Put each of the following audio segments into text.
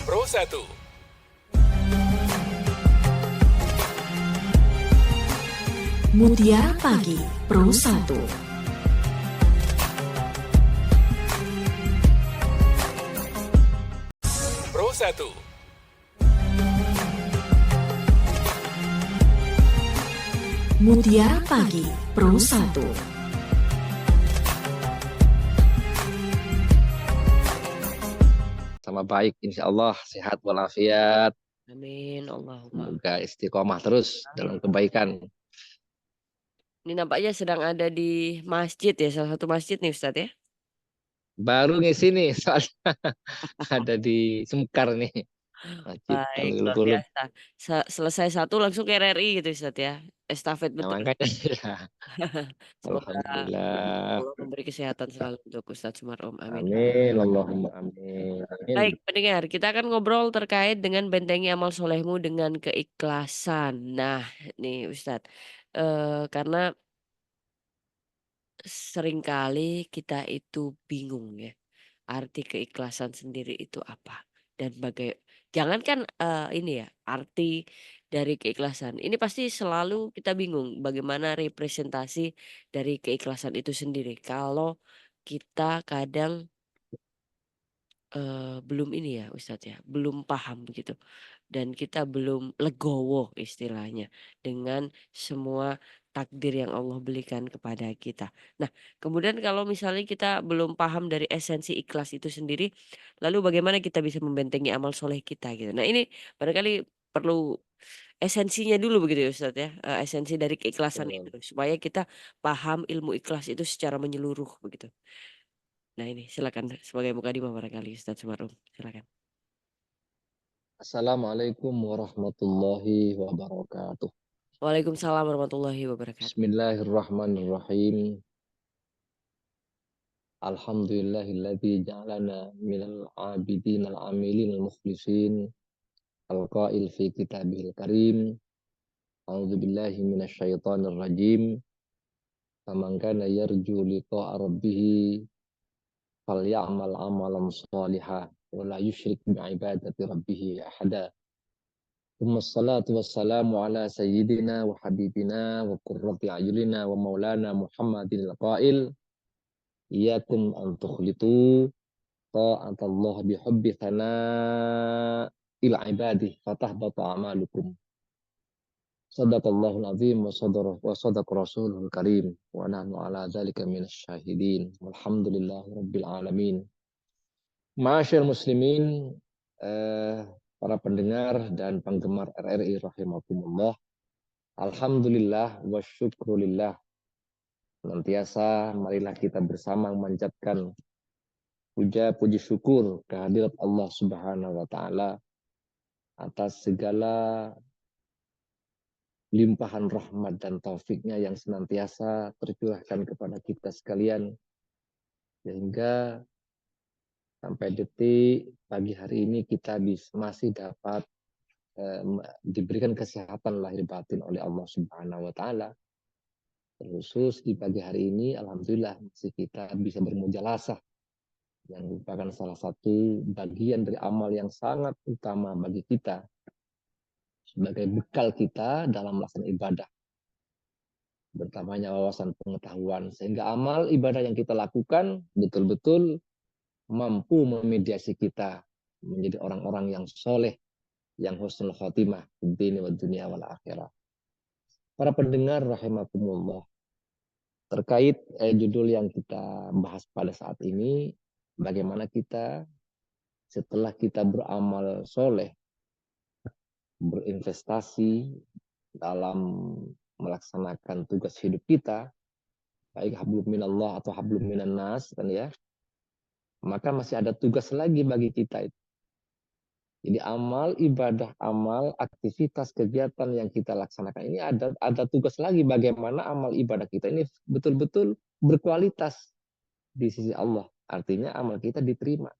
Pro 1. Mutiara Pagi Pro 1. Pro 1. Mutiara Pagi Pro 1. Sama baik, insya Allah sehat walafiat. Amin, Allahumma. Semoga istiqomah terus dalam kebaikan. Ini nampaknya sedang ada di masjid ya, salah satu masjid nih Ustadz ya. Baru ngisi nih, soalnya ada di Semkar nih. Masjid Baik, Talwil luar Qulub. biasa. Selesai satu langsung ke RRI gitu Ustadz ya. Estafet Nah, betul. makanya ya. Semoga Alhamdulillah. Allah memberi kesehatan selalu untuk Ustadz Sumarom. Amin. Amin. Allahumma amin. Baik, Amin. pendengar, kita akan ngobrol terkait dengan bentengi amal solehmu dengan keikhlasan. Nah, nih Ustadz, karena seringkali kita itu bingung ya. Arti keikhlasan sendiri itu apa? Dan jangankan, ini ya, arti dari keikhlasan, ini pasti selalu kita bingung bagaimana representasi dari keikhlasan itu sendiri. Kalau kita kadang, belum ini ya Ustadz ya, belum paham gitu. Dan kita belum legowo istilahnya dengan semua takdir yang Allah berikan kepada kita. Nah, kemudian kalau misalnya kita belum paham dari esensi ikhlas itu sendiri, lalu bagaimana kita bisa membentengi amal soleh kita gitu. Nah, ini barangkali perlu esensinya dulu begitu ya Ustadz ya, esensi dari keikhlasan itu supaya kita paham ilmu ikhlas itu secara menyeluruh begitu. Nah, ini silakan sebagai mukadimah barangkali Ustadz Sumarum, silakan. Assalamualaikum warahmatullahi wabarakatuh. Waalaikumsalam warahmatullahi wabarakatuh. Bismillahirrahmanirrahim. Alhamdulillahilladzi ja'alana minal abidin al-amilin al-mukhlisin. Al-qail fi kitabihil karim. A'udzu billahi minasyaitonir rajim. Faman kana yarju liqa'a rabbih falyamal amalan shalihan wa la yusyrik bi ibadati rabbih ahada. Wassalatu wassalamu ala sayyidina wa habibina wa qurrati a'yunina wa maulana Muhammadin al-qail iyyakum an tukhlitu ta'atallah bihubbi ila ibadih fatahbata a'malukum. Sadaqallahul azim wa sadaqa rasulul karim wa nahnu ala dzalika minasy syahidin walhamdulillahi rabbil alamin. Ma'asyiral muslimin, para pendengar dan penggemar RRI rahimakumullah. Alhamdulillah wa syukrulillah. Senantiasa marilah kita bersama memanjatkan puja puji syukur kehadirat Allah Subhanahu wa taala atas segala limpahan rahmat dan taufiknya yang senantiasa tercurahkan kepada kita sekalian, sehingga sampai detik pagi hari ini kita masih dapat diberikan kesehatan lahir batin oleh Allah Subhanahu wa taala. Terkhusus di pagi hari ini alhamdulillah masih kita bisa bermujalasah, yang merupakan salah satu bagian dari amal yang sangat utama bagi kita sebagai bekal kita dalam melaksanakan ibadah. Bertambahnya wawasan pengetahuan sehingga amal ibadah yang kita lakukan betul-betul mampu memediasi kita menjadi orang-orang yang soleh, yang husnul khotimah di dunia wal akhirah. Para pendengar rahimakumullah, terkait judul yang kita bahas pada saat ini, bagaimana kita setelah kita beramal soleh, berinvestasi dalam melaksanakan tugas hidup kita, baik hablum minallah atau hablum minan nas kan ya, maka masih ada tugas lagi bagi kita itu. Jadi amal, ibadah, amal, aktivitas, kegiatan yang kita laksanakan ini ada tugas lagi bagaimana amal ibadah kita ini betul-betul berkualitas di sisi Allah. Artinya amal kita diterima.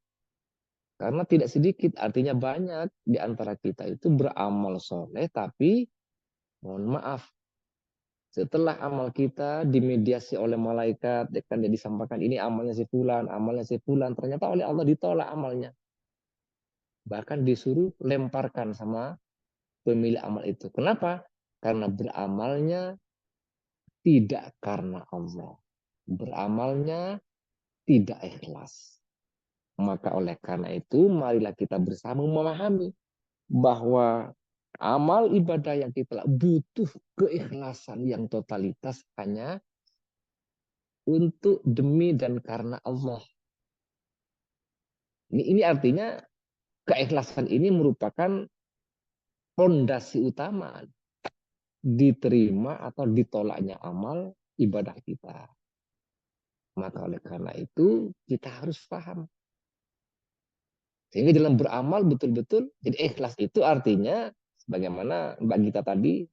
Karena tidak sedikit, artinya banyak di antara kita itu beramal soleh, tapi mohon maaf, setelah amal kita dimediasi oleh malaikat, kan dia disampaikan ini amalnya si fulan, ternyata oleh Allah ditolak amalnya. bahkan disuruh lemparkan sama pemilik amal itu. Kenapa? Karena beramalnya tidak karena Allah. Beramalnya tidak ikhlas. Maka oleh karena itu, marilah kita bersama memahami bahwa amal ibadah yang kita butuh keikhlasan yang totalitas hanya untuk demi dan karena Allah. Ini artinya keikhlasan ini merupakan fondasi utama diterima atau ditolaknya amal ibadah kita. Maka oleh karena itu kita harus paham. Sehingga dalam beramal betul-betul, jadi ikhlas itu artinya bagaimana Mbak Gita tadi,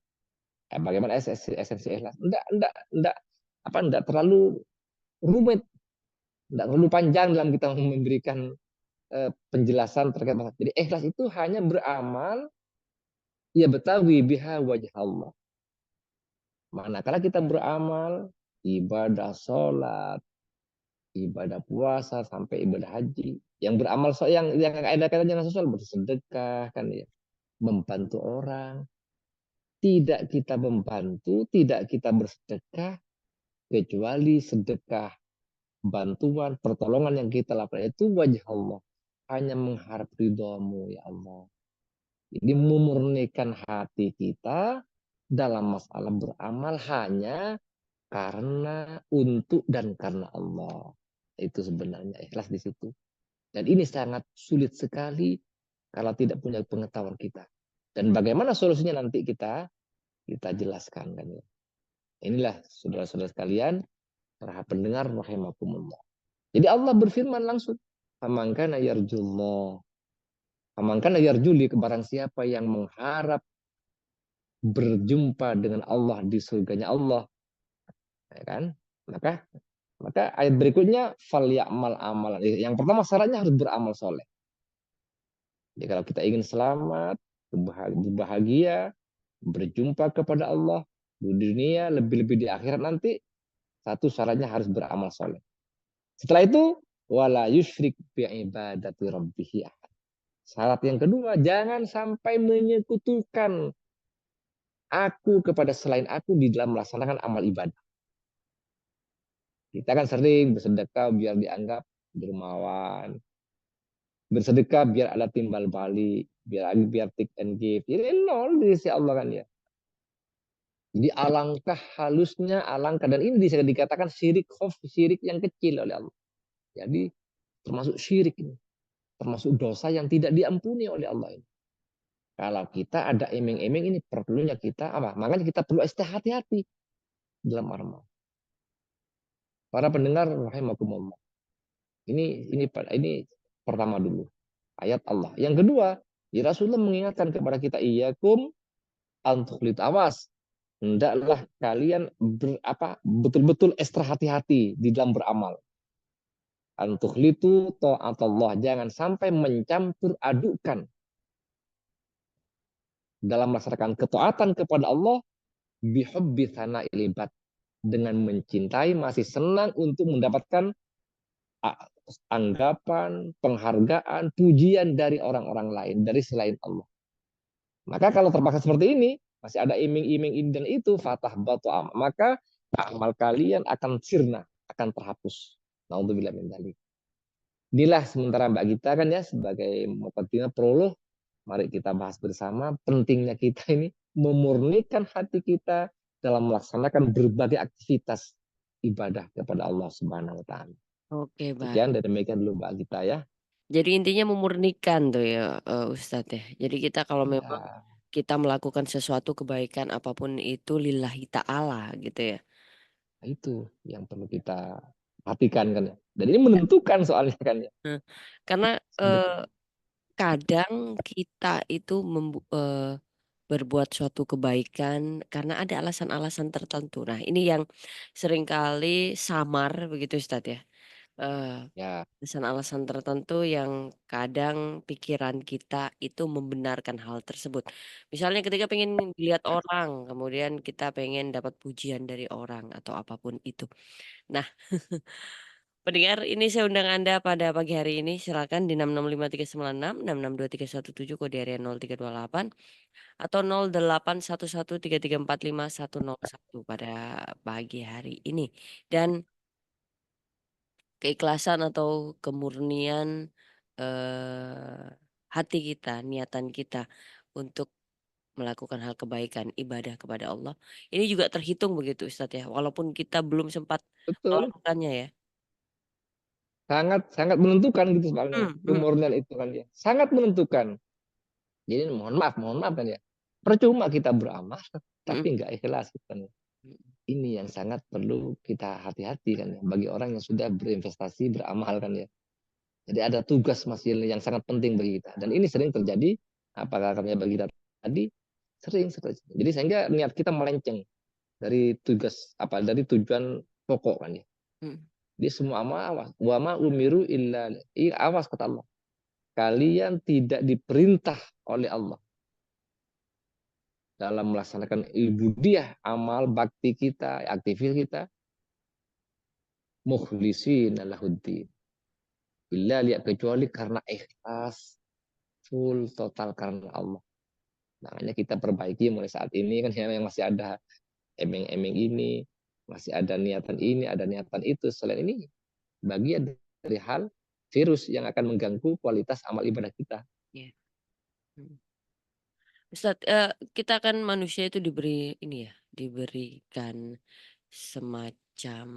bagaimana esensi ikhlas. Enggak terlalu rumit, enggak terlalu panjang dalam kita memberikan penjelasan terkait masalah. Jadi ikhlas itu hanya beramal ya betawi biha wajah Allah. Manakala kita beramal, ibadah sholat, ibadah puasa, sampai ibadah haji, yang beramal yang ada kaitannya dengan sosial, bersedekah kan ya, membantu orang, tidak kita membantu, tidak kita bersedekah kecuali sedekah bantuan, pertolongan yang kita lakukan itu wajah Allah, hanya mengharap ridhamu ya Allah. Jadi memurnikan hati kita dalam masalah beramal hanya karena untuk dan karena Allah. Itu sebenarnya ikhlas di situ. Dan ini sangat sulit sekali kalau tidak punya pengetahuan kita. Dan bagaimana solusinya nanti kita jelaskan kan ya. Inilah saudara-saudara sekalian, para pendengar rahimakumullah. Jadi Allah berfirman langsung, "Faman yarjullah." Faman yarjuli, barang siapa yang mengharap berjumpa dengan Allah di surganya Allah, ya kan? Maka ayat berikutnya fal ya'mal amalan. Yang pertama syaratnya harus beramal soleh. Jadi kalau kita ingin selamat, berbahagia, berjumpa kepada Allah di dunia, lebih-lebih di akhirat nanti, satu syaratnya harus beramal soleh. Setelah itu, wala yusyrik bi ibadati rabbih. Syarat yang kedua, jangan sampai menyekutukan aku kepada selain aku di dalam melaksanakan amal ibadah. Kita kan sering bersedekah biar dianggap dermawan, bersedekah biar ada timbal balik, biar take and give. Ini nol di sisi Allah kan ya. Jadi alangkah halusnya, dan ini bisa dikatakan syirik yang kecil oleh Allah. Jadi termasuk syirik ini, termasuk dosa yang tidak diampuni oleh Allah ini. Kalau kita ada emeng-emeng ini perlunya kita apa? Makanya kita perlu hati-hati dalam amal. Para pendengar rahimakumullah. Ini pertama dulu ayat Allah. Yang kedua, ya Rasulullah mengingatkan kepada kita, iyakum antukhlit, awas, hendaklah kalian betul-betul ekstra hati-hati di dalam beramal. Antukhlitu ta'atullah, jangan sampai mencampur adukan dalam melaksanakan ketaatan kepada Allah bihubbi tsana'il ibad, dengan mencintai, masih senang untuk mendapatkan anggapan, penghargaan, pujian dari orang-orang lain, dari selain Allah. Maka kalau terpaksa seperti ini, masih ada iming-iming ini dan itu, fatah batu amal, maka amal kalian akan sirna, akan terhapus. Naudzubillah min dzalik. Inilah sementara Mbak Gita kan ya sebagai muqaddimah prolog, mari kita bahas bersama pentingnya kita ini memurnikan hati kita dalam melaksanakan berbagai aktivitas ibadah kepada Allah Subhanahu wa taala. Oke, baik. Sekian dan demikian dulu Mbak Gita ya. Jadi intinya memurnikan tuh ya, Ustadz ya. Jadi kita kalau memang Ya, kita melakukan sesuatu kebaikan apapun itu lillahi ta'ala gitu ya. itu yang perlu kita perhatikan kan ya. Dan ini menentukan soalnya kan ya. Nah, karena kadang kita itu berbuat suatu kebaikan karena ada alasan-alasan tertentu. Nah, ini yang seringkali samar begitu Ustadz ya. Ya, Alasan-alasan tertentu yang kadang pikiran kita itu membenarkan hal tersebut. Misalnya ketika pengen dilihat orang, kemudian kita pengen dapat pujian dari orang atau apapun itu. Nah, Pendengar, ini saya undang Anda pada pagi hari ini. Silakan di 665 396 662 317 kode area 0328 atau 08113345 101 pada pagi hari ini. Dan keikhlasan atau kemurnian eh, hati kita, niatan kita untuk melakukan hal kebaikan, ibadah kepada Allah, ini juga terhitung begitu Ustadz ya, walaupun kita belum sempat Betul, melakukannya ya. sangat sangat menentukan gitu soalnya Hmm, hmm, kemurnian itu kan ya. Sangat menentukan. Jadi mohon maaf kan ya. Percuma kita beramal hmm, tapi nggak ikhlas kan. hmm, Ini yang sangat perlu kita hati-hati kan ya bagi orang yang sudah berinvestasi beramal kan ya. Jadi ada tugas masih yang sangat penting bagi kita dan ini sering terjadi apakah kami bagi kita tadi sering. Jadi sehingga niat kita melenceng dari tugas apa dari tujuan pokok kan ya. hmm. Di semua amal awas. Wa ma umiru illa awas kata Allah. Kalian tidak diperintah oleh Allah dalam melaksanakan ibadah, amal bakti kita, aktivitas kita, mukhlisin lahuddin. Illa lihat kecuali karena ikhlas full total karena Allah. Makanya kita perbaiki mulai saat ini kan yang masih ada emeng-emeng ini, masih ada niatan ini, ada niatan itu. Selain ini bagian dari hal virus yang akan mengganggu kualitas amal ibadah kita. Ya. Hmm. Ustadz, kita kan manusia itu diberi ini ya, diberikan semacam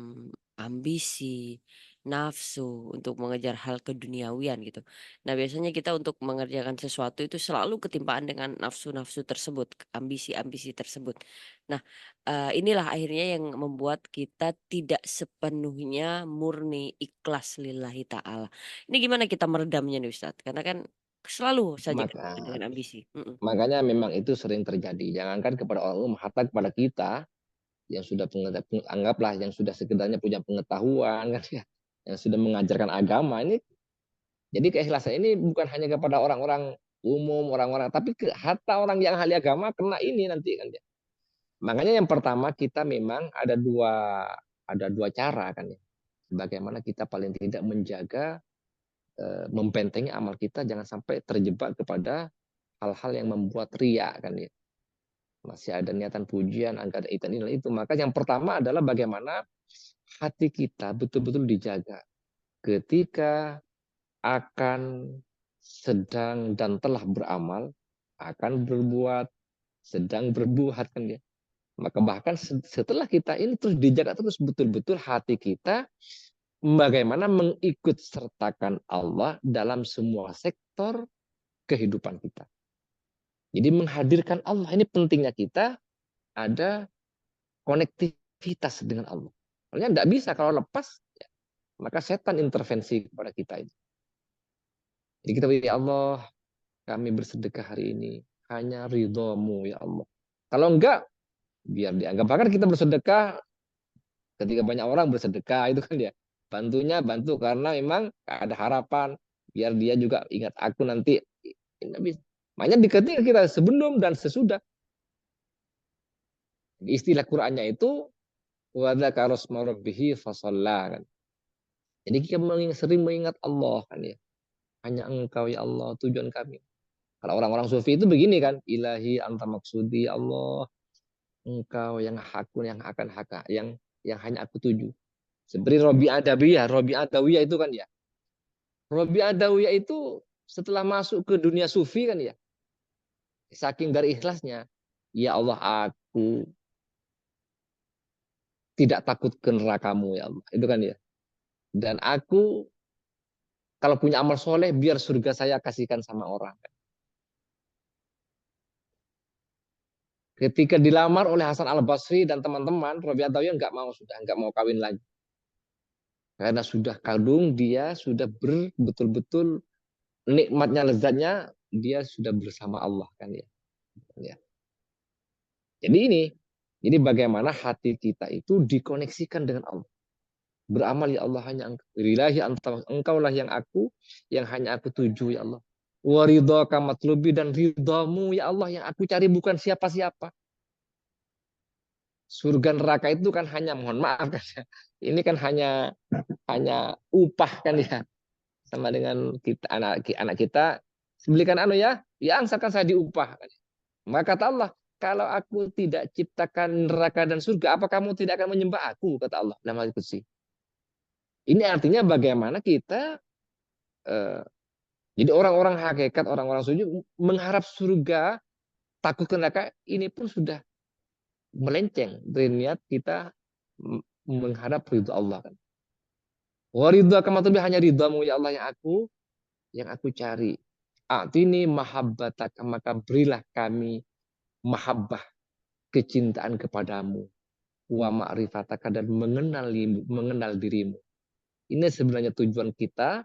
ambisi, nafsu untuk mengejar hal keduniawian gitu. Nah, biasanya kita untuk mengerjakan sesuatu itu selalu ketimpaan dengan nafsu-nafsu tersebut, ambisi-ambisi tersebut. Nah, inilah akhirnya yang membuat kita tidak sepenuhnya murni ikhlas lillahi ta'ala. Ini gimana kita meredamnya nih Ustadz? Karena kan selalu saja ketimpaan Maka dengan ambisi. Mm-mm. makanya memang itu sering terjadi. Jangankan kepada orang umum, hatta kepada kita yang sudah anggaplah yang sudah sekedarnya punya pengetahuan kan ya, yang sudah mengajarkan agama ini. Jadi keikhlasan ini bukan hanya kepada orang-orang umum, orang-orang, tapi hatta orang yang ahli agama kena ini nanti kan ya. Makanya yang pertama kita memang ada dua cara kan ya. Bagaimana kita paling tidak menjaga membentengi amal kita jangan sampai terjebak kepada hal-hal yang membuat riak kan ya. Masih ada niatan pujian, angka ini itu. Maka yang pertama adalah bagaimana hati kita betul-betul dijaga ketika akan sedang dan telah beramal, akan berbuat, sedang berbuat kan dia. Maka bahkan setelah kita ini terus dijaga terus betul-betul hati kita bagaimana mengikut sertakan Allah dalam semua sektor kehidupan kita. Jadi menghadirkan Allah ini pentingnya kita ada konektivitas dengan Allah. Soalnya tidak bisa kalau lepas ya, maka setan intervensi kepada kita itu. Jadi kita ya Allah, kami bersedekah hari ini hanya ridhomu ya Allah. Kalau enggak, biar dianggap. Bahkan kita bersedekah ketika banyak orang bersedekah itu kan ya. Bantunya bantu karena memang ada harapan. Biar dia juga ingat aku nanti. Makanya diketika kita sebelum dan sesudah. Istilah Qur'annya itu wadzakara asma rabbih fasalla kan. Jadi kita sering mengingat Allah kan ya. Hanya engkau ya Allah tujuan kami. Kalau orang-orang sufi itu begini kan, ilahi anta maksudi Allah, engkau yang hakun yang akan hak yang hanya aku tuju. Seperti Robi Adawiyah itu kan ya. Robi Adawiyah itu setelah masuk ke dunia sufi kan ya, saking dari ikhlasnya, ya Allah aku tidak takut ke nerakamu ya Allah. Itu kan ya. Dan aku kalau punya amal soleh biar surga saya kasihkan sama orang. Ketika dilamar oleh Hasan Al Basri dan teman-teman, Robi Adawiyah nggak mau kawin lagi. Karena sudah kadung dia sudah betul-betul nikmatnya lezatnya dia sudah bersama Allah kan ya. Ya. Jadi ini, jadi bagaimana hati kita itu dikoneksikan dengan Allah. Beramal ya Allah hanya engkaulah yang aku, yang hanya aku tuju ya Allah. Waridhaka matlubi dan ridhamu ya Allah yang aku cari bukan siapa-siapa. surga neraka itu kan hanya, mohon maaf kan ya, ini kan hanya upah kan ya, sama dengan kita anak kita belikan ya, ya angsakan saya diupah. Maka kata Allah, kalau aku tidak ciptakan neraka dan surga, apa kamu tidak akan menyembah aku? Kata Allah dalam hadits qudsi. Ini artinya bagaimana kita eh, jadi orang-orang hakikat, orang-orang suci mengharap surga, takut ke neraka, ini pun sudah melenceng dari niat kita mengharap ridho Allah kan. Wa ridha kama hanya ridhamu ya Allah yang aku cari. Atini mahabbataka, maka berilah kami mahabbah, kecintaan kepadamu, wa ma'rifataka, dan mengenal dirimu. Ini sebenarnya tujuan kita,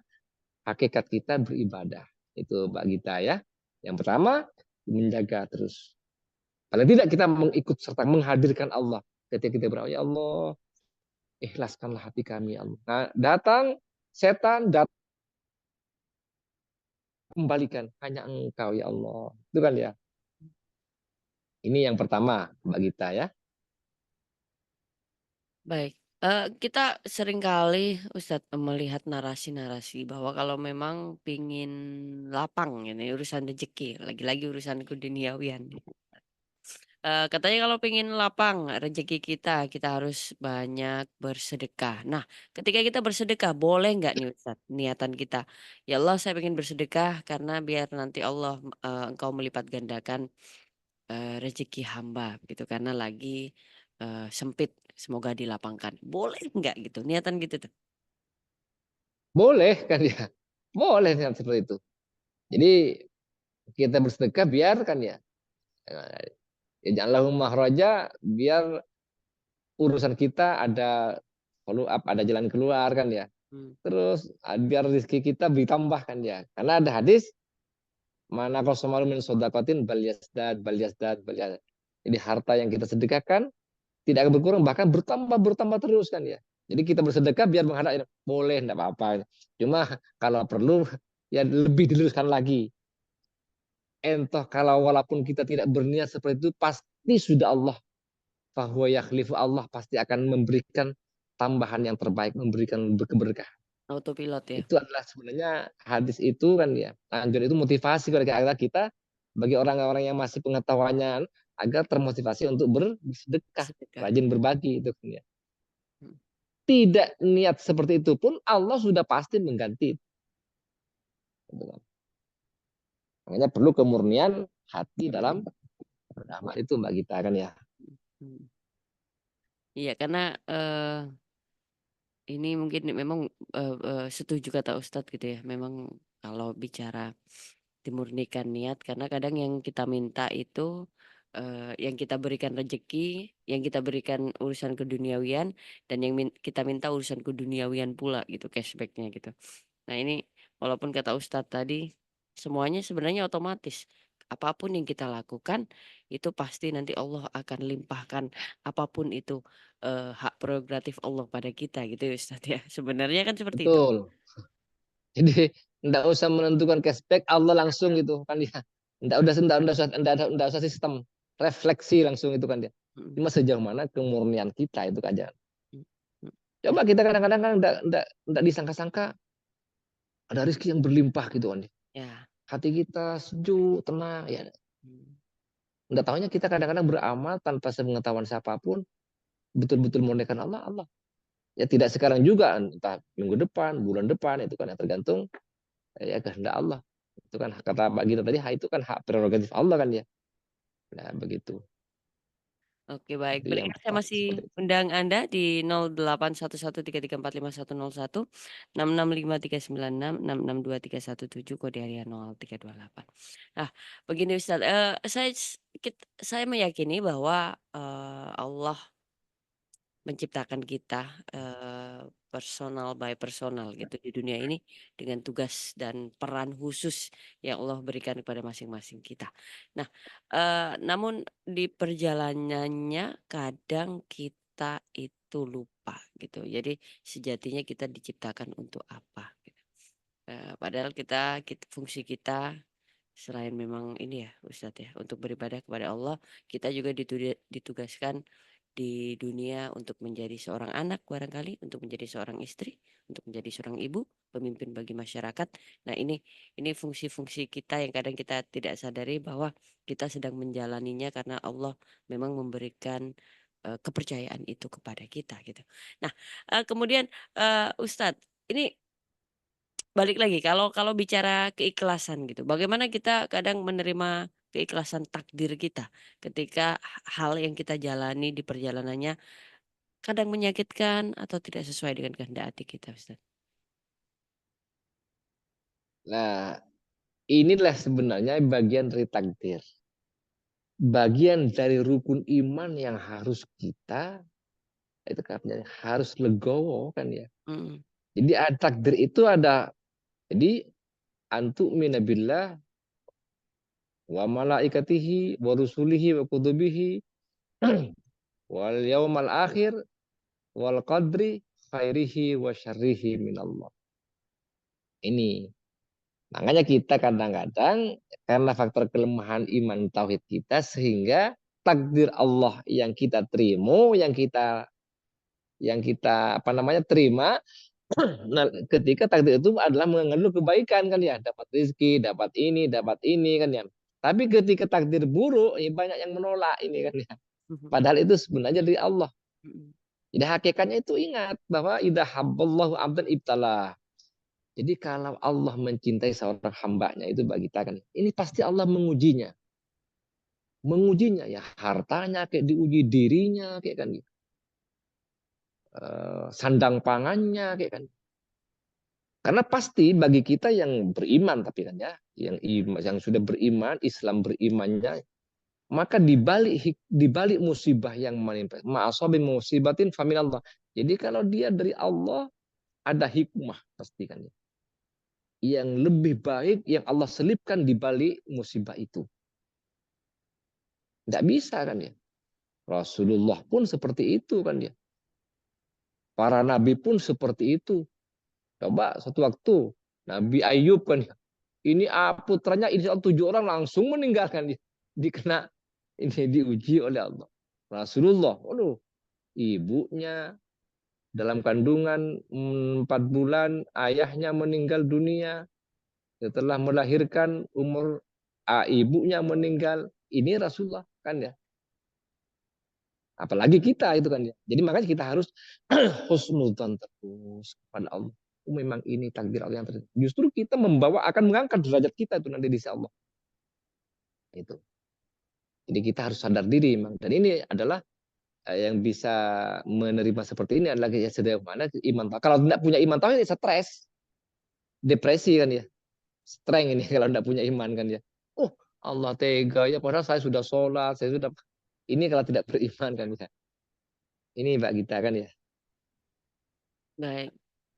hakikat kita beribadah. Itu Mbak Gita ya. Yang pertama, menjaga terus. Paling tidak kita mengikut serta menghadirkan Allah. Ketika kita berdoa, ya Allah, ikhlaskanlah hati kami, ya Allah. Nah, datang setan, datang kembalikan hanya Engkau ya Allah. Itu kan ya. Ini yang pertama, Mbak Gita ya. Baik, kita seringkali Ustadz melihat narasi-narasi bahwa kalau memang pingin lapang ini urusan rezeki, lagi-lagi urusan keduniawian. Katanya kalau pengen lapang rezeki kita, kita harus banyak bersedekah. Nah, ketika kita bersedekah, boleh nggak nih Ustadz niatan kita, ya Allah saya pengen bersedekah karena biar nanti Allah Engkau melipat gandakan rezeki hamba gitu karena lagi sempit, semoga dilapangkan. Boleh nggak gitu niatan gitu tuh? Boleh kan ya. Boleh kan seperti itu. Jadi kita bersedekah biar kan ya. Ya janganlah mahraja, biar urusan kita ada follow up, ada jalan keluar kan ya. Hmm. Terus biar rezeki kita ditambah kan ya. Karena ada hadis, mana qasamalu min shadaqatin bal yasdad bal yasdad bal yasdad. Jadi harta yang kita sedekahkan tidak akan berkurang, bahkan bertambah terus kan ya. Jadi kita bersedekah biar menghadap, boleh enggak apa-apa. Cuma kalau perlu ya lebih diluruskan lagi. Entah kalau walaupun kita tidak berniat seperti itu, pasti sudah Allah, bahwa yakhlifu, Allah pasti akan memberikan tambahan yang terbaik, memberikan keberkahan. Autopilot ya. Itu adalah sebenarnya hadis itu kan ya. Anjur itu motivasi kepada kita bagi orang-orang yang masih pengetahuannya agar termotivasi untuk bersedekah, Sedekah. rajin berbagi itu kan ya. Hmm. Tidak niat seperti itu pun Allah sudah pasti mengganti. Makanya perlu kemurnian hati dalam beramal itu Mbak Gita kan ya. Hmm. Iya karena ini mungkin memang setuju kata Ustadz gitu ya. Memang kalau bicara dimurnikan niat karena kadang yang kita minta itu yang kita berikan rezeki, yang kita berikan urusan keduniawian dan yang kita minta urusan keduniawian pula gitu cashbacknya gitu. Nah ini walaupun kata Ustadz tadi semuanya sebenarnya otomatis. Apapun yang kita lakukan itu pasti nanti Allah akan limpahkan apapun itu hak prerogatif Allah pada kita gitu ya Ustadz ya. Sebenarnya kan seperti itu. Betul. Jadi enggak usah menentukan cashback, Allah langsung gitu kan ya. Enggak usah sistem refleksi langsung itu kan dia. Mm, Cuma sejauh mana kemurnian kita itu aja. mm, mm. Coba kita kadang-kadang kan enggak disangka-sangka ada rezeki yang berlimpah gitu kan. Ya. Hati kita sejuk, tenang ya. Mm, Enggak tahunya kita kadang-kadang beramal tanpa sepengetahuan siapapun, betul-betul murnikan Allah, Allah. Ya tidak sekarang juga, entah minggu depan, bulan depan, itu kan yang tergantung ya kehendak Allah. Itu kan kata Mbak Gita tadi, itu kan hak prerogatif Allah kan ya. Nah, begitu. Oke baik, Itu yang pendengar saya pertama masih seperti itu. undang Anda di 081133451101 6653966 66231 kode area 0328. Nah, begini Ustaz, saya meyakini bahwa Allah menciptakan kita personal by personal gitu di dunia ini dengan tugas dan peran khusus yang Allah berikan kepada masing-masing kita. Nah, namun di perjalanannya kadang kita itu lupa gitu. Jadi sejatinya kita diciptakan untuk apa? Gitu. Padahal fungsi kita selain memang ini ya Ustadz ya untuk beribadah kepada Allah, kita juga ditugaskan di dunia untuk menjadi seorang anak barangkali, untuk menjadi seorang istri, untuk menjadi seorang ibu, pemimpin bagi masyarakat. Nah, ini fungsi-fungsi kita yang kadang kita tidak sadari bahwa kita sedang menjalaninya karena Allah memang memberikan kepercayaan itu kepada kita gitu. Nah, kemudian Ustadz, ini balik lagi kalau kalau bicara keikhlasan gitu, bagaimana kita kadang menerima keikhlasan takdir kita ketika hal yang kita jalani di perjalanannya kadang menyakitkan atau tidak sesuai dengan kehendak hati kita, Ustaz? Nah, inilah sebenarnya bagian dari takdir. Bagian dari rukun iman yang harus kita itu katanya harus legowo kan ya. Mhm, Jadi takdir itu ada. Jadi antu minabillah wa malaikatihi wa rusulihi wa kutubihi wal yaumal akhir wal qadri khairihi wa syarrihi minallah. Ini. Makanya kita kadang-kadang karena faktor kelemahan iman tauhid kita sehingga takdir Allah yang kita terima, yang kita apa namanya terima, nah ketika takdir itu adalah mengandung kebaikan kan ya, dapat rezeki, dapat ini kan ya. Tapi ketika takdir buruk, ya banyak yang menolak ini kan ya. mhm, Padahal itu sebenarnya dari Allah. mhm. Jadi hakikatnya itu ingat bahwa idza habballahu 'abdan ibtalah. Jadi kalau Allah mencintai seorang hambanya itu bagi kita kan, ini pasti Allah mengujinya. Mengujinya ya hartanya kayak diuji dirinya kayak kan. Sandang pangannya kayak kan. Karena pasti bagi kita yang beriman tapi kan ya, yang sudah beriman, Islam berimannya, maka di balik musibah yang menimpa, ma'asabi musibatin faminallah. Jadi kalau dia dari Allah ada hikmah pasti kan ya. Yang lebih baik yang Allah selipkan di balik musibah itu. Tidak bisa kan ya. Rasulullah pun seperti itu kan ya. Para nabi pun seperti itu. Coba satu waktu Nabi Ayub kan ya. Ini putranya ini 7 orang langsung meninggalkan dia. Dikena ini diuji oleh Allah. Rasulullah, waduh, ibunya dalam kandungan 4 bulan, ayahnya meninggal dunia. Setelah melahirkan ibunya meninggal. Ini Rasulullah kan ya. Apalagi kita itu kan ya. Jadi makanya kita harus husnudzan terus kepada Allah. Memang ini takdir Allah yang terjadi. Justru kita akan mengangkat derajat kita itu nanti di sisi Allah. Itu. Jadi kita harus sadar diri memang. Dan ini adalah yang bisa menerima seperti ini adalah ya sejauh mana iman. Kalau tidak punya iman tauhid stres, depresi kan ya. Strength ini kalau tidak punya iman kan ya. Oh, Allah tega ya padahal saya sudah sholat, saya sudah ini kalau tidak beriman kan bisa. Ini Mbak Gita kan ya. Baik,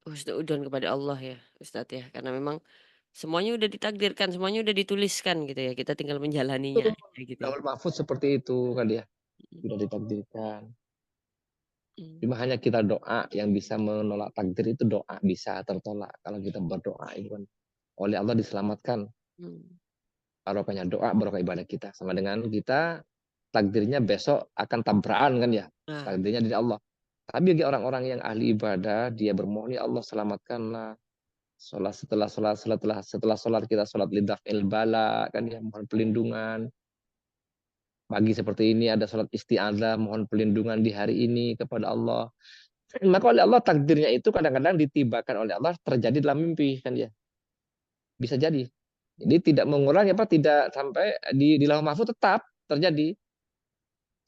husnudzon kepada Allah ya, Ustadz ya, karena memang semuanya udah ditakdirkan, semuanya udah dituliskan gitu ya, kita tinggal menjalaninya Betul. aja gitu ya. Lauhul Mahfuz seperti itu kan ya. Mhm, Sudah ditakdirkan. mhm, Cuma hanya kita doa yang bisa menolak takdir itu doa bisa tertolak. Kalau kita berdoa itu kan oleh Allah diselamatkan. mhm. Barokahnya doa, barokah ibadah kita. Sama dengan kita takdirnya besok akan tabrakan kan ya. Nah, Takdirnya dari Allah. Tapi bagi orang-orang yang ahli ibadah, dia bermohon ya Allah selamatkanlah. Setelah sholat kita sholat lidafil bala kan ya mohon pelindungan. Pagi seperti ini ada sholat isti'adzah mohon pelindungan di hari ini kepada Allah. Maka oleh Allah takdirnya itu kadang-kadang ditibakan oleh Allah terjadi dalam mimpi kan ya. Bisa jadi. Jadi tidak mengurangi tidak sampai di lauh mahfuz tetap terjadi.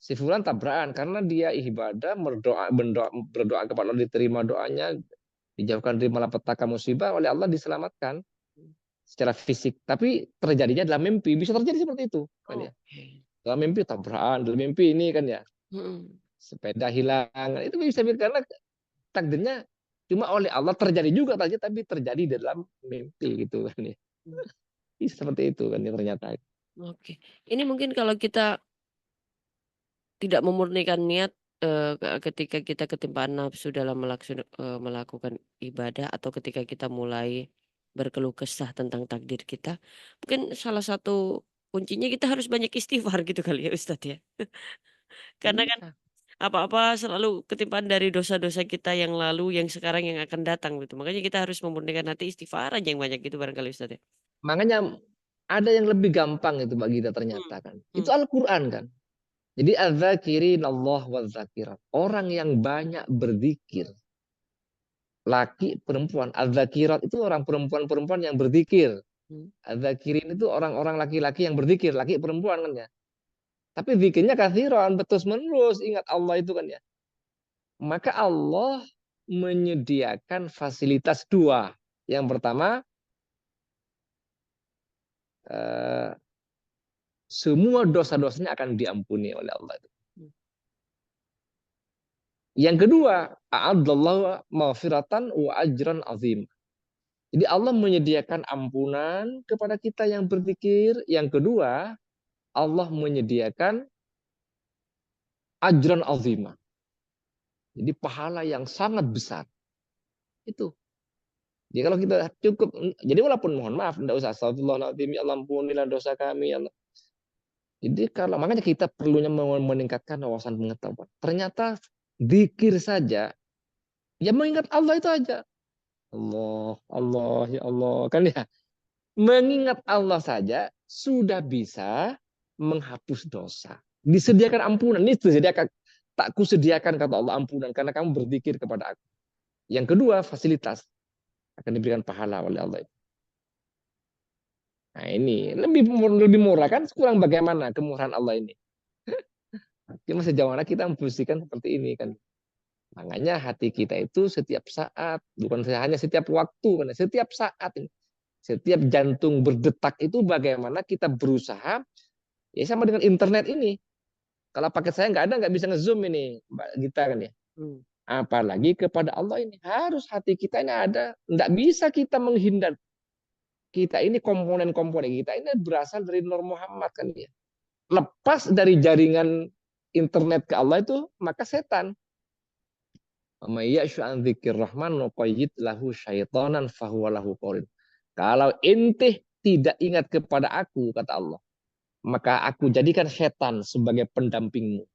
Si fulan tabrakan karena dia ibadah berdoa kepada Allah diterima doanya dijauhkan dari malapetaka musibah oleh Allah diselamatkan secara fisik. Tapi terjadinya dalam mimpi bisa terjadi seperti itu kan ya. oke. Dalam mimpi tabrakan, dalam mimpi ini kan ya Mhm, sepeda hilang itu bisa karena takdirnya cuma oleh Allah terjadi juga tapi terjadi dalam mimpi gitu kan ya. mmm, Seperti itu kan ya ternyata. oke. Ini mungkin kalau kita tidak memurnikan niat, ketika kita ketempaan nafsu dalam melakukan ibadah atau ketika kita mulai berkeluh kesah tentang takdir kita, mungkin salah satu kuncinya kita harus banyak istighfar gitu kali ya Ustadz ya? Karena kan Iya. Apa-apa selalu ketimpaan dari dosa-dosa kita yang lalu, yang sekarang, yang akan datang gitu. Makanya kita harus memurnikan hati, istighfar aja yang banyak gitu barangkali Ustaz ya? Makanya ada yang lebih gampang itu Mbak Gita Hmm, ternyata kan. hmm, Itu Al-Qur'an kan. Jadi Allah wadzakirat. Orang yang banyak berzikir. Laki, perempuan. Adzakirat itu orang perempuan-perempuan yang berzikir. hmm. Adzakirin itu orang-orang laki-laki yang berzikir. Laki, perempuan kan ya. Tapi zikirnya kathiran. Terus menerus ingat Allah itu kan ya. Maka Allah menyediakan fasilitas dua. Yang pertama, eh, semua dosa-dosanya akan diampuni oleh Allah. Yang kedua, a'adallahu maghfiratan wa ajran azim. Jadi Allah menyediakan ampunan kepada kita yang berzikir. Yang kedua, Allah menyediakan ajran azimah. Jadi pahala yang sangat besar. Itu. Jadi kalau kita cukup, jadi walaupun mohon maaf, tidak usah astagfirullahaladzim, ya Allah ampunilah dosa kami, ya Allah. Jadi kalau makanya kita perlunya meningkatkan wawasan pengetahuan. Ternyata zikir saja, ya mengingat Allah itu aja. Allah, Allah, ya Allah. Kan ya, mengingat Allah saja sudah bisa menghapus dosa. Disediakan ampunan. Ini disediakan, tak kusediakan kata Allah ampunan karena kamu berzikir kepada aku. Yang kedua, fasilitas akan diberikan pahala oleh Allah. Nah ini lebih murah kan, kurang bagaimana kemurahan Allah ini. Cuma sejauh mana kita memposisikan seperti ini kan. Makanya hati kita itu setiap saat, bukan hanya setiap waktu, kan, setiap saat ini. Setiap jantung berdetak itu bagaimana kita berusaha, ya sama dengan internet ini. Kalau paket saya nggak ada, nggak bisa nge-zoom ini, Mbak Gita kan ya. Hmm. Apalagi kepada Allah ini. Harus hati kita ini ada. Nggak bisa kita menghindar. Kita ini komponen-komponen kita ini berasal dari Nur Muhammad kan ya. Lepas dari jaringan internet ke Allah itu, maka setan. Kalau intih tidak ingat kepada aku, kata Allah, maka aku jadikan setan sebagai pendampingmu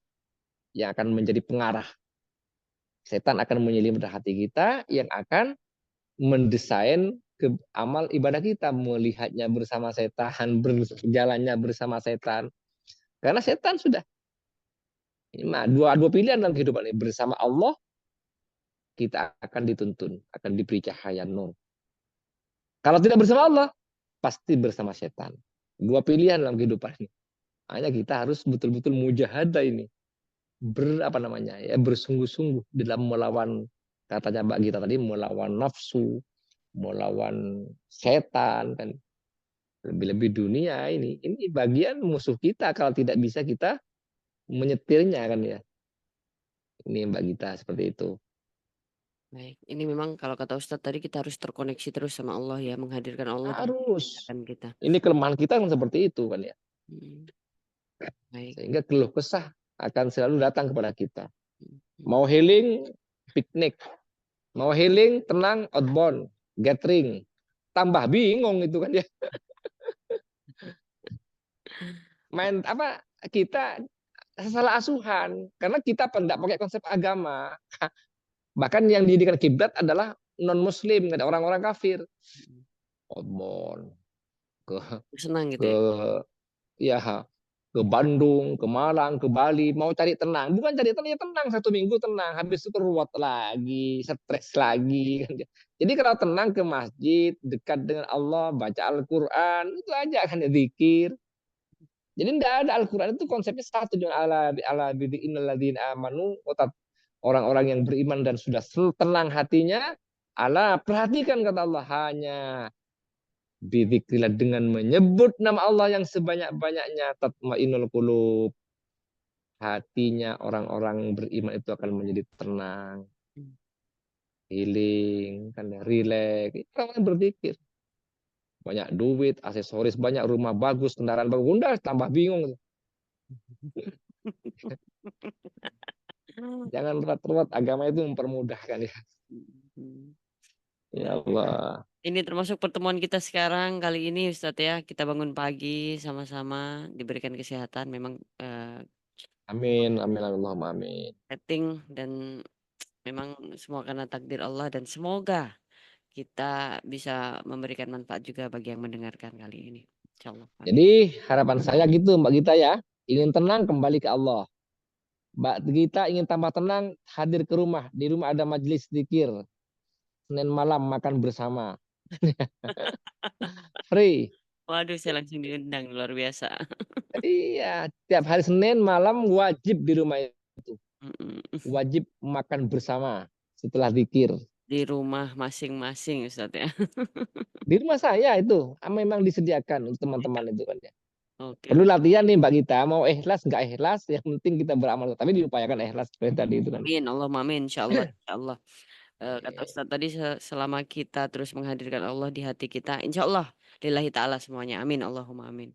yang akan menjadi pengarah. Setan akan menyelimut hati kita yang akan mendesain ke amal ibadah kita, melihatnya bersama setan, berjalannya bersama setan. Karena setan sudah dua pilihan dalam kehidupan ini. Bersama Allah kita akan dituntun, akan diberi cahaya nur. Kalau tidak bersama Allah, pasti bersama setan. Dua pilihan dalam kehidupan ini. Hanya kita harus betul-betul mujahadah ini. Bersungguh-sungguh dalam melawan, katanya Mbak Gita tadi, melawan nafsu, melawan setan kan. Lebih-lebih dunia ini bagian musuh kita kalau tidak bisa kita menyetirnya kan ya. Ini Mbak Gita seperti itu. Baik, ini memang kalau kata Ustadz tadi kita harus terkoneksi terus sama Allah ya, menghadirkan Allah dalam Harus. kehidupan kita. Ini kelemahan kita kan seperti itu kan ya. Hmm, Baik. Sehingga keluh kesah akan selalu datang kepada kita. Hmm, Mau healing, piknik. Mau healing, tenang, outbound, gathering. Tambah bingung itu kan ya. Main apa kita salah asuhan karena kita tidak pakai konsep agama. Bahkan yang didikan kiblat adalah non muslim, orang-orang kafir. Outbound ke Senang gitu ke ya. ya ke Bandung, ke Malang, ke Bali, mau cari tenang. Bukan cari tenang, ya tenang 1 minggu tenang, habis itu ruwet lagi, stres lagi. Jadi kalau tenang ke masjid, dekat dengan Allah, baca Al-Quran, itu aja kan ya zikir. Jadi tidak ada Al-Quran itu konsepnya satu, ala innalladzina amanu, orang-orang yang beriman dan sudah tenang hatinya, ala perhatikan kata Allah, hanya bidzikrillah, dengan menyebut nama Allah yang sebanyak-banyaknya, tatmainnul qulub, hatinya orang-orang beriman itu akan menjadi tenang, Hmm. healing, kan ya, relax. Orang berpikir banyak duit, aksesoris banyak, rumah bagus, kendaraan bagus, udah tambah bingung. Jangan ruwet-ruwet, agama itu mempermudahkan ya. Hmm. Ya Baik. Allah. Ini termasuk pertemuan kita sekarang kali ini Ustadz ya. Kita bangun pagi sama-sama, diberikan kesehatan. Memang Amin, amin, Allahumma amin. setting dan memang semua karena takdir Allah dan semoga kita bisa memberikan manfaat juga bagi yang mendengarkan kali ini. Insyaallah. Amin. Jadi harapan saya gitu Mbak Gita ya, ingin tenang kembali ke Allah. Mbak Gita ingin tambah tenang, hadir ke rumah. Di rumah ada majelis zikir. Senin malam makan bersama. Free. Waduh, saya langsung diundang, luar biasa. Iya, tiap hari Senin malam wajib di rumah itu. Mm-mm. Wajib makan bersama setelah zikir. Di rumah masing-masing Ustadz ya. Di rumah saya itu memang disediakan untuk teman-teman itu kan ya. Oke. Perlu latihan nih Mbak Gita, mau ikhlas nggak ikhlas, yang penting kita beramal. Tapi diupayakan ikhlas seperti tadi itu kan. Amin, Allahumma amin, insyaallah, insyaallah. Kata Amin. Ustadz tadi selama kita terus menghadirkan Allah di hati kita, insyaallah lillahi ta'ala semuanya. Amin, Allahumma amin.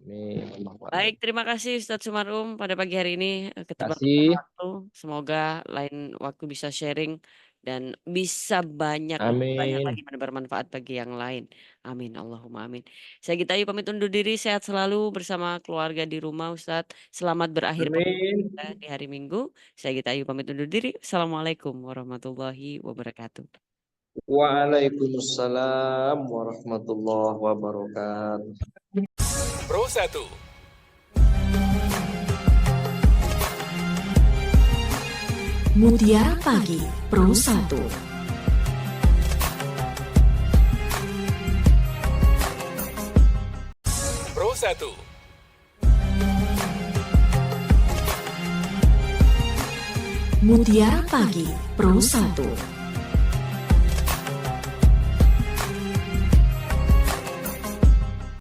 Amin. Allahumma amin. Baik, terima kasih Ustadz Sumarum pada pagi hari ini. Terima Keterbatasan kasih. waktu, semoga lain waktu bisa sharing dan bisa banyak lebih banyak Amin. lagi menebar manfaat bagi yang lain. Amin, Allahumma amin. Saya Gita Ayu pamit undur diri, sehat selalu bersama keluarga di rumah Ustadz. Selamat berakhir Amin. pekan di hari Minggu. Saya Gita Ayu pamit undur diri. Assalamualaikum warahmatullahi wabarakatuh. Waalaikumsalam warahmatullahi wabarakatuh. Pro 1. Mutiara Pagi Pro 1. Pro 1. Mutiara Pagi Pro 1.